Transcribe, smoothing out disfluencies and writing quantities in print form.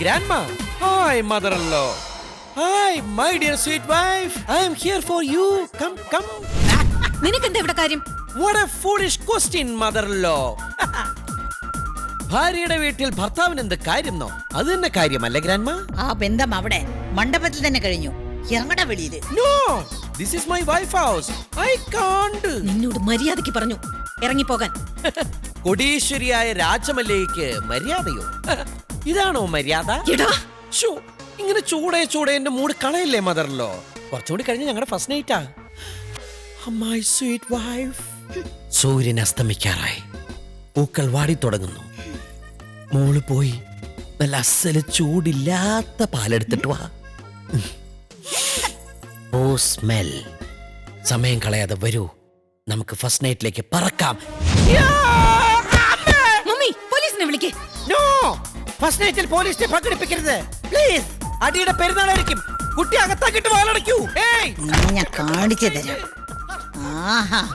grandma. Hi, mother-in-law. Hi, my dear sweet wife. I am here for you. Come. നിനക്കെന്താ ഇവിടെ കാര്യം? What a foolish question, mother-in-law. ഭാര്യയുടെ വീട്ടിൽ ഭർത്താവിന് എന്ത് കാര്യംന്നോ? അത് തന്നെ കാര്യമല്ലേ ഗ്രാൻഡ്മ? ആ ബന്ധം അവിടെ മണ്ഡപത്തിൽ തന്നെ കഴിഞ്ഞു. ഇറങ്ങട വെളിയില്. No, this is my wife house. I can't. നിന്നോട് മര്യാദയ്ക്ക് പറഞ്ഞു ഇറങ്ങിപ്പോകാൻ. കൊടീശ്വരിയായ രാജമല്ലിക്ക് മര്യാദയോ? ഇതാണോ മര്യാദ? എടാ, ശോ, ഇങ്ങനെ ചൂടെ എന്റെ മൂഡ് കളയല്ലേ മദറിലോ? കുറച്ചുകൂടി കഴിഞ്ഞ് ഞങ്ങളുടെ ഫസ്റ്റ് നൈറ്റാ. My sweet wife. സൂര്യൻ അസ്തമിക്കാറായി, പൂക്കൾ വാടി തുടങ്ങുന്നു. മോള് പോയി നല്ല അസല് ചൂടില്ലാത്ത പാലെടുത്തിട്ട് വാ. ഓ സ്മെൽ. സമയം കളയാതെ വരൂ, നമുക്ക് ഫസ്റ്റ് നൈറ്റിലേക്ക് പറക്കാം. മമ്മി പോലീസിനെ വിളിക്കേ. നോ, ഫസ്റ്റ് നൈറ്റിൽ പോലീസിനെ പങ്കെടുപ്പിക്കരുത് പ്ലീസ്. അടിയുടെ പെരുന്നാളായിരിക്കും. കുട്ടി അകത്താക്കിട്ട് വാലടയ്ക്കൂ. ഞാൻ കാണിച്ചു തരാം. ആഹാ